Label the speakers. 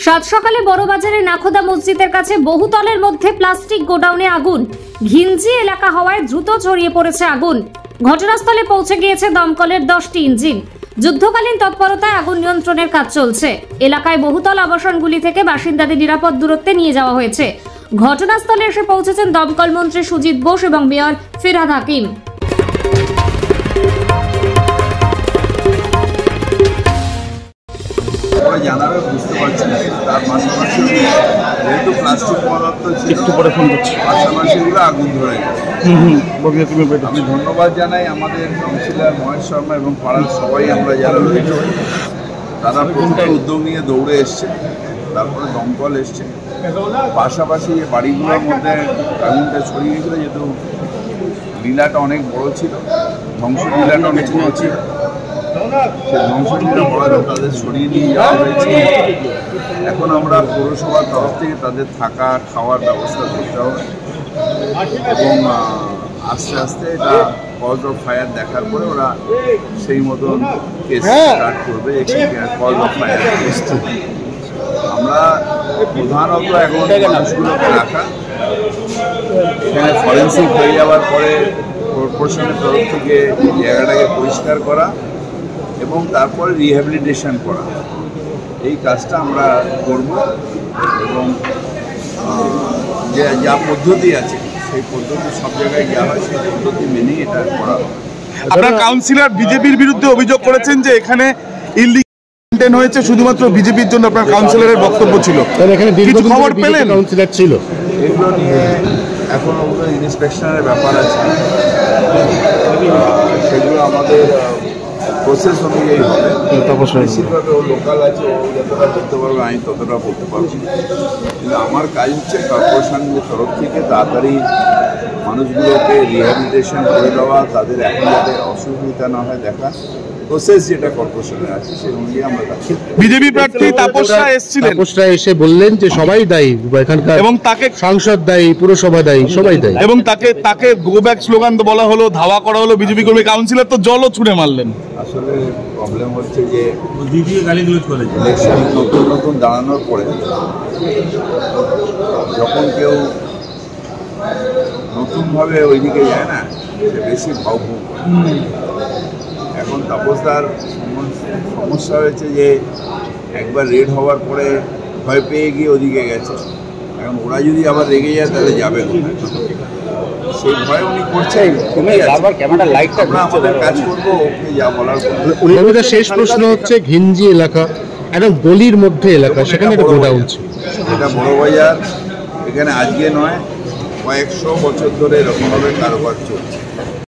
Speaker 1: সাত সকালে বড়বাজারে নাখোদা মসজিদের কাছে বহুতলের মধ্যে প্লাস্টিক গোডাউনে আগুন। ঘিঞ্জি এলাকা হওয়ায় দ্রুত ছড়িয়ে পড়েছে আগুন। ঘটনাস্থলে পৌঁছে গিয়েছে দমকলের 10টি ইঞ্জিন। যুদ্ধকালীন তৎপরতায় আগুন নিয়ন্ত্রণের কাজ চলছে। এলাকায় বহুতল আবাসনগুলি থেকে বাসিন্দাদের নিরাপদ দূরত্বে নিয়ে যাওয়া হয়েছে। ঘটনাস্থলে এসে পৌঁছেছেন দমকল মন্ত্রী সুজিত বোস এবং মেয়র ফিরহাদ হাকিম।
Speaker 2: জানাবে বুঝতে পারছি না, তার পাশাপাশি যেহেতু প্লাস্টিক পদার্থ ছিল পাশাপাশি এগুলো আগুন ধরে গেছে। আমি ধন্যবাদ জানাই আমাদের কাউন্সিলর মহেশ শর্মা এবং পাড়ার সবাই আমরা যারা রয়েছে তারা প্রথমে উদ্যোগ নিয়ে দৌড়ে এসছে, তারপরে দমকল এসছে। পাশাপাশি বাড়িগুলোর মধ্যে আগুনটা ছড়িয়ে গেছিলো, যেহেতু লীলাটা অনেক বড় ছিল, ধ্বংস লীলাটা অনেক বড় ছিল, সেই ধ্বংসলীলা বড় তাদের সরিয়ে নিয়ে যাওয়া হয়েছে। এখন আমরা পৌরসভার তরফ থেকে তাদের থাকা খাওয়ার ব্যবস্থা করতে হবে এবং আস্তে আস্তে এটা কজ অফ ফায়ার দেখার পরে ওরা সেই মতন কেস স্টার্ট করবে। কজ অফ ফায়ার আমরা প্রধানত এখন মানুষগুলোকে রাখা, এখানে ফরেন্সিক হয়ে যাওয়ার পরে কর্পোরেশনের তরফ থেকে জায়গাটাকে পরিষ্কার করা এবং তারপরে রিহ্যাবিলিটেশন করা, এই কাজটা আমরা করব এবং যা পদ্ধতি আছে সেই পদ্ধতি সব জায়গায় যা হয় সেই পদ্ধতি মেনেই এটা করা।
Speaker 3: আপনার কাউন্সিলর বিজেপির বিরুদ্ধে অভিযোগ করেছেন যে এখানে ইললিগাল হয়েছে শুধুমাত্র বিজেপির জন্য, আপনার কাউন্সিলরের বক্তব্য ছিল। এখানে কিছু খবর পেলেন? কাউন্সিলর ছিল,
Speaker 2: এগুলো নিয়ে এখন ওগুলো ইন্সপেকশনের ব্যাপার আছে, সেগুলো আমাদের প্রসেস অনুযায়ী হবে। বেশিরভাগ ও লোকাল আছে, ও যতটা বলতে পারবে আমি ততটা বলতে পারবো, কিন্তু আমার কাজ হচ্ছে কর্পোরেশনের তরফ থেকে তাড়াতাড়ি মানুষগুলোকে রিহ্যাবিলিটেশন করে দেওয়া, তাদের এখন যাতে অসুবিধা না হয় দেখা, প্রসেস যেটা কর্পোরেশনের আছে সেই অনুযায়ী আমরা কাজ করি।
Speaker 3: বিজেপি প্রার্থী তাপস রায় এসেছিলেন,
Speaker 4: তাপস রায় এসে বললেন যে সবাই দায়ী এখানকার,
Speaker 3: এবং তাকে
Speaker 4: সাংসদ দায়ী, পুরসভা দায়ী, সবাই দায়ী, এবং
Speaker 3: তাকে গো ব্যাক স্লোগান বলা হলো, ধাওয়া করা হলো বিজেপি কর্মী। কাউন্সিলর তো জলও ছুঁড়ে মারলেন।
Speaker 2: আসলে প্রবলেম হচ্ছে যে ইলেকশন নতুন নতুন দাঁড়ানোর পরে যখন কেউ নতুনভাবে ওইদিকে যায় না, সে বেশি ভাবুক। এখন তাপসদার সমস্যা হয়েছে যে একবার রেড হওয়ার পরে ভয় পেয়ে গিয়ে ওদিকে গেছে। এখন ওরা যদি আবার রেগে যায় তাহলে যাবে না, সেই ভয় উনি করছেন। আমরা আমাদের কাজ করবো, ওকে যা বলার।
Speaker 4: শেষ প্রশ্ন হচ্ছে, ঘিঞ্জি এলাকা একদম গলির মধ্যে এলাকা, সেখানে একটা গোডাউন ছিল,
Speaker 2: এটা বড় বাজার। এখানে আজকে নয়, কয়েকশো বছর ধরে এরকমভাবে কারোবার চলছে।